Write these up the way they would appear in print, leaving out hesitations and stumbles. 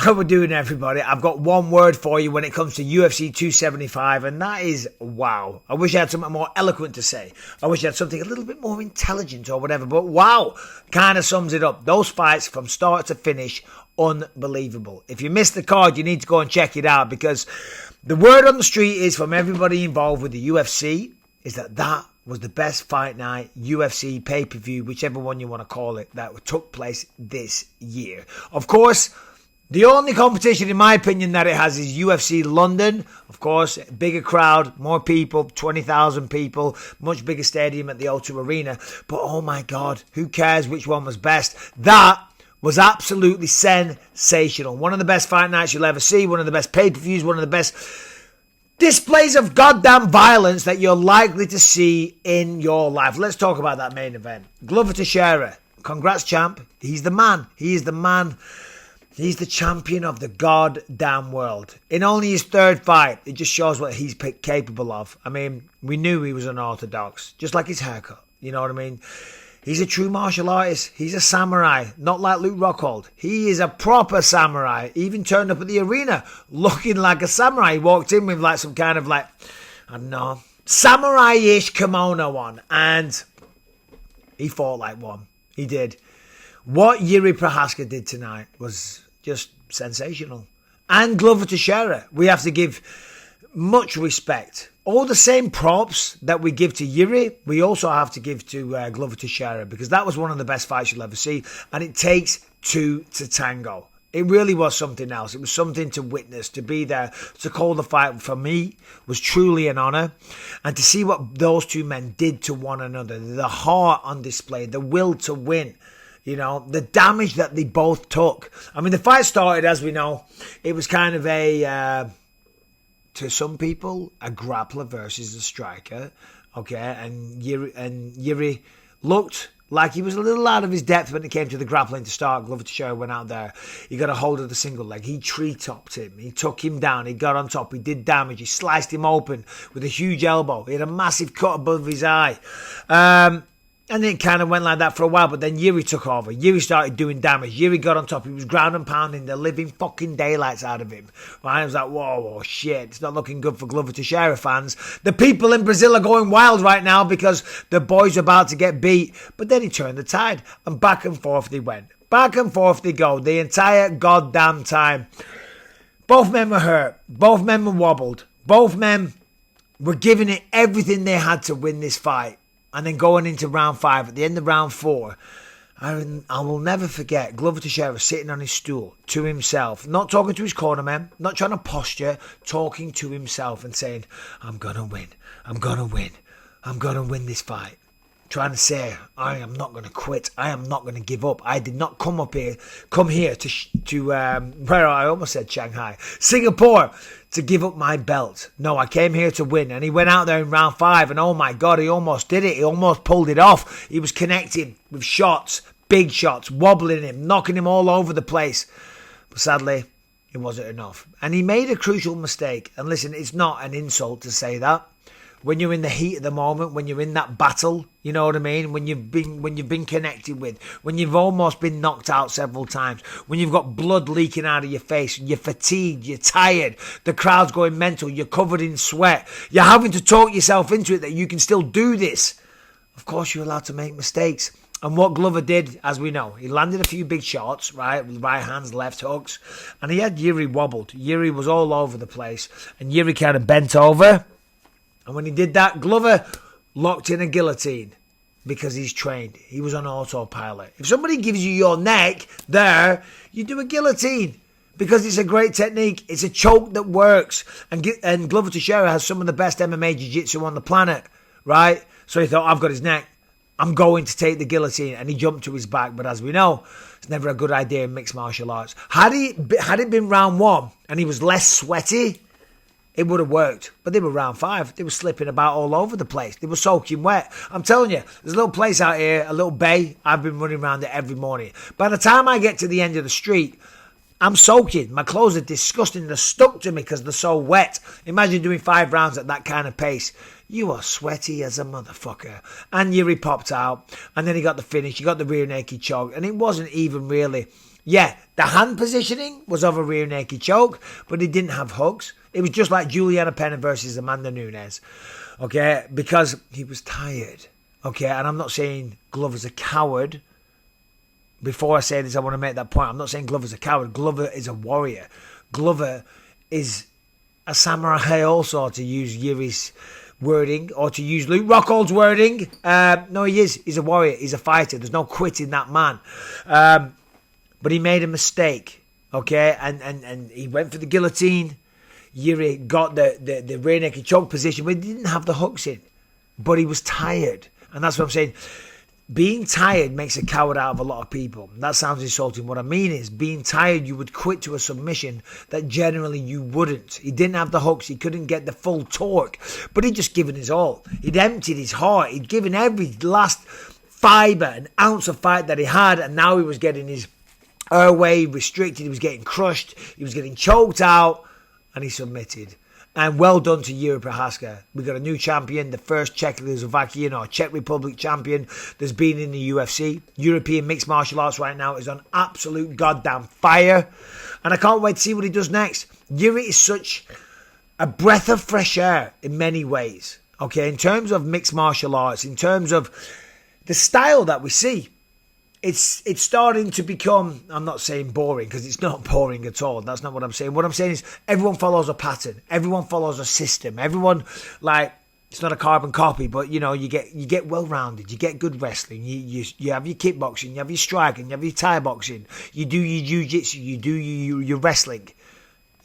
How we're doing, everybody? I've got one word for you when it comes to UFC 275, and that is wow. I wish I had something more eloquent to say. I wish I had something a little bit more intelligent or whatever, but wow kind of sums it up. Those fights from start to finish, unbelievable. If you missed the card, you need to go and check it out, because the word on the street is, from everybody involved with the UFC, is that was the best fight night, UFC, pay-per-view, whichever one you want to call it, that took place this year. Of course, the only competition, in my opinion, that it has is UFC London. Of course, bigger crowd, more people, 20,000 people, much bigger stadium at the O2 Arena. But oh my God, who cares which one was best? That was absolutely sensational. One of the best fight nights you'll ever see, one of the best pay-per-views, one of the best displays of goddamn violence that you're likely to see in your life. Let's talk about that main event. Glover Teixeira, congrats, champ. He's the man. He is the man. He's the champion of the goddamn world. In only his third fight, it just shows what he's capable of. I mean, we knew he was unorthodox, just like his haircut. You know what I mean? He's a true martial artist. He's a samurai, not like Luke Rockhold. He is a proper samurai. He even turned up at the arena looking like a samurai. He walked in with like some kind of like, I don't know, samurai-ish kimono on. And he fought like one. He did. What Jiri Prochazka did tonight was just sensational. And Glover Teixeira, we have to give much respect. All the same props that we give to Jiri, we also have to give to Glover Teixeira, because that was one of the best fights you'll ever see. And it takes two to tango. It really was something else. It was something to witness, to be there, to call the fight, for me, was truly an honour. And to see what those two men did to one another, the heart on display, the will to win. You know, the damage that they both took. I mean, the fight started, as we know, it was kind of a, to some people, a grappler versus a striker. Okay, and Jiri looked like he was a little out of his depth when it came to the grappling to start. Glover Teixeira went out there. He got a hold of the single leg. He tree-topped him. He took him down. He got on top. He did damage. He sliced him open with a huge elbow. He had a massive cut above his eye. And then it kind of went like that for a while, but then Jiri took over. Jiri started doing damage. Jiri got on top. He was ground and pounding the living fucking daylights out of him. Right? I was like, whoa, shit. It's not looking good for Glover Teixeira fans. The people in Brazil are going wild right now because the boys are about to get beat. But then he turned the tide, and back and forth they went. Back and forth they go the entire goddamn time. Both men were hurt. Both men were wobbled. Both men were giving it everything they had to win this fight. And then going into round 5, at the end of round 4, I will never forget Glover Teixeira sitting on his stool to himself, not talking to his cornerman, not trying to posture, talking to himself and saying, I'm going to win, I'm going to win, I'm going to win this fight. Trying to say, I am not going to quit, I am not going to give up. I did not come here to where I almost said Shanghai, Singapore, to give up my belt. No, I came here to win. And he went out there in round 5, and oh my God, he almost did it. He almost pulled it off. He was connecting with shots, big shots, wobbling him, knocking him all over the place. But sadly, it wasn't enough. And he made a crucial mistake. And listen, it's not an insult to say that. When you're in the heat of the moment, when you're in that battle, you know what I mean? When you've been connected with, when you've almost been knocked out several times, when you've got blood leaking out of your face, you're fatigued, you're tired, the crowd's going mental, you're covered in sweat, you're having to talk yourself into it that you can still do this. Of course, you're allowed to make mistakes. And what Glover did, as we know, he landed a few big shots, right, with right hands, left hooks, and he had Jiri wobbled. Jiri was all over the place, and Jiri kind of bent over. And when he did that, Glover locked in a guillotine because he's trained. He was on autopilot. If somebody gives you your neck there, you do a guillotine because it's a great technique. It's a choke that works. And Glover Teixeira has some of the best MMA jiu-jitsu on the planet, right? So he thought, I've got his neck. I'm going to take the guillotine. And he jumped to his back. But as we know, it's never a good idea in mixed martial arts. Had it been round 1 and he was less sweaty, it would have worked. But they were round 5. They were slipping about all over the place. They were soaking wet. I'm telling you, there's a little place out here, a little bay. I've been running around it every morning. By the time I get to the end of the street, I'm soaking. My clothes are disgusting. They're stuck to me because they're so wet. Imagine doing 5 rounds at that kind of pace. You are sweaty as a motherfucker. And Jiri popped out. And then he got the finish. He got the rear naked choke. And it wasn't even really Yeah, the hand positioning was of a rear naked choke, but he didn't have hooks. It was just like Juliana Pena versus Amanda Nunes, okay, because he was tired, okay, and I'm not saying Glover's a coward. Before I say this, I want to make that point. I'm not saying Glover's a coward. Glover is a warrior. Glover is a samurai also, to use Jiri's wording, or to use Luke Rockhold's wording. No, he is. He's a warrior. He's a fighter. There's no quitting that man. But he made a mistake, okay? And he went for the guillotine. Jiri got the rear naked choke position, but he didn't have the hooks in. But he was tired. And that's what I'm saying. Being tired makes a coward out of a lot of people. That sounds insulting. What I mean is, being tired, you would quit to a submission that generally you wouldn't. He didn't have the hooks. He couldn't get the full torque. But he'd just given his all. He'd emptied his heart. He'd given every last fibre, an ounce of fight that he had. And now he was getting his airway restricted. He was getting crushed. He was getting choked out. And he submitted. And well done to Jiri Prochazka. We got a new champion, the first Czechoslovakian or Czech Republic champion that's been in the UFC. European mixed martial arts right now is on absolute goddamn fire. And I can't wait to see what he does next. Jiri is such a breath of fresh air in many ways. Okay, in terms of mixed martial arts, in terms of the style that we see. It's starting to become, I'm not saying boring, because it's not boring at all. That's not what I'm saying. What I'm saying is everyone follows a pattern. Everyone follows a system. Everyone, like, it's not a carbon copy, but, you know, you get well-rounded. You get good wrestling. You have your kickboxing. You have your striking. You have your Thai boxing. You do your jiu-jitsu. You do your wrestling.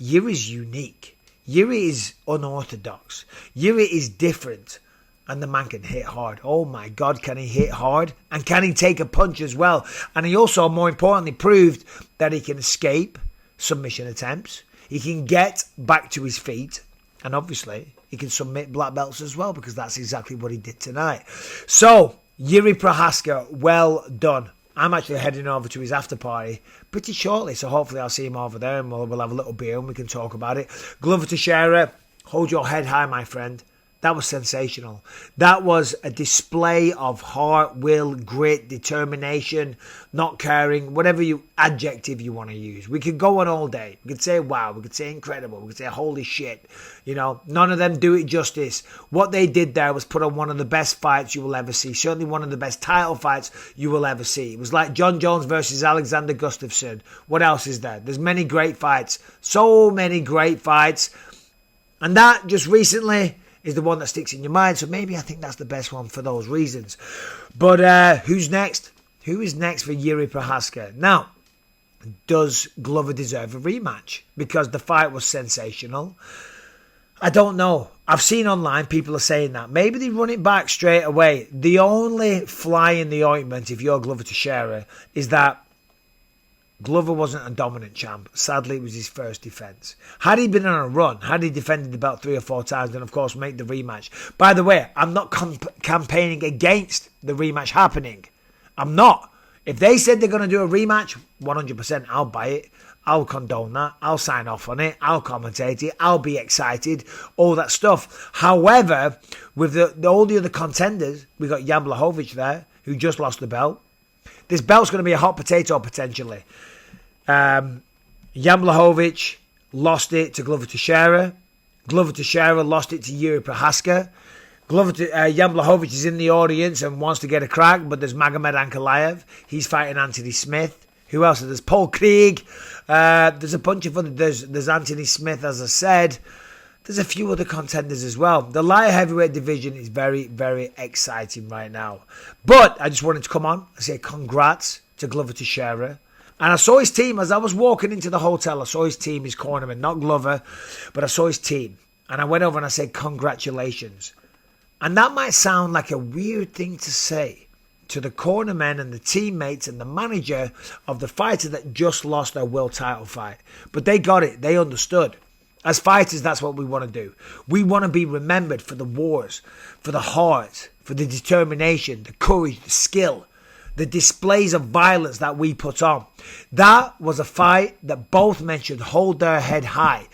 Jiri is unique. Jiri is unorthodox. Jiri is different. And the man can hit hard. Oh my God, can he hit hard? And can he take a punch as well? And he also, more importantly, proved that he can escape submission attempts. He can get back to his feet. And obviously, he can submit black belts as well, because that's exactly what he did tonight. So, Jiri Prochazka, well done. I'm actually heading over to his after party pretty shortly. So hopefully I'll see him over there and we'll have a little beer and we can talk about it. Glover Teixeira, hold your head high, my friend. That was sensational. That was a display of heart, will, grit, determination, not caring, whatever adjective you want to use. We could go on all day. We could say wow. We could say incredible. We could say holy shit. You know, none of them do it justice. What they did there was put on one of the best fights you will ever see. Certainly one of the best title fights you will ever see. It was like John Jones versus Alexander Gustafsson. What else is there? There's many great fights. So many great fights. And that just recently is the one that sticks in your mind. So maybe I think that's the best one for those reasons. But who's next? Who is next for Jiri Prochazka? Now, does Glover deserve a rematch? Because the fight was sensational. I don't know. I've seen online people are saying that. Maybe they run it back straight away. The only fly in the ointment, if you're Glover Teixeira, is that Glover wasn't a dominant champ. Sadly, it was his first defence. Had he been on a run, had he defended the belt 3 or 4 times, then of course make the rematch. By the way, I'm not campaigning against the rematch happening. I'm not. If they said they're going to do a rematch, 100% I'll buy it. I'll condone that. I'll sign off on it. I'll commentate it. I'll be excited. All that stuff. However, with all the other contenders, we got Jan Blachowicz there, who just lost the belt. This belt's going to be a hot potato potentially. Jan Blachowicz lost it to Glover Teixeira. Glover Teixeira lost it to Jiri Prochazka. Jan Blachowicz is in the audience and wants to get a crack, but there's Magomed Ankalaev. He's fighting Anthony Smith. Who else? There's Paul Krieg. There's a bunch of other. There's Anthony Smith, as I said. There's a few other contenders as well. The light heavyweight division is very, very exciting right now. But I just wanted to come on and say congrats to Glover Teixeira. And I saw his team as I was walking into the hotel. I saw his team, his cornerman, not Glover, but I saw his team. And I went over and I said, congratulations. And that might sound like a weird thing to say to the cornermen and the teammates and the manager of the fighter that just lost their world title fight. But they got it. They understood. As fighters, that's what we want to do. We want to be remembered for the wars, for the heart, for the determination, the courage, the skill, the displays of violence that we put on. That was a fight that both men should hold their head high.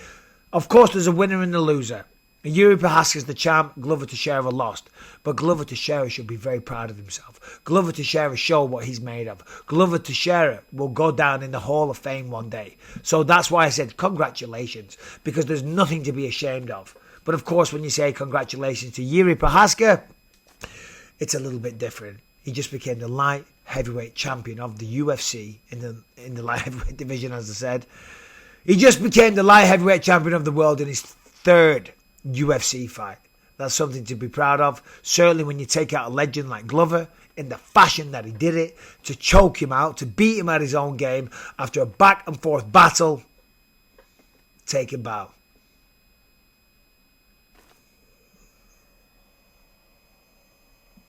Of course, there's a winner and a loser. Jiri Prochazka is the champ, Glover Teixeira lost. But Glover Teixeira should be very proud of himself. Glover Teixeira showed what he's made of. Glover Teixeira will go down in the Hall of Fame one day. So that's why I said congratulations, because there's nothing to be ashamed of. But of course, when you say congratulations to Jiri Prochazka, it's a little bit different. He just became the light heavyweight champion of the UFC in the light heavyweight division, as I said. He just became the light heavyweight champion of the world in his third UFC fight. That's something to be proud of. Certainly when you take out a legend like Glover in the fashion that he did it, to choke him out, to beat him at his own game after a back and forth battle, take a bow.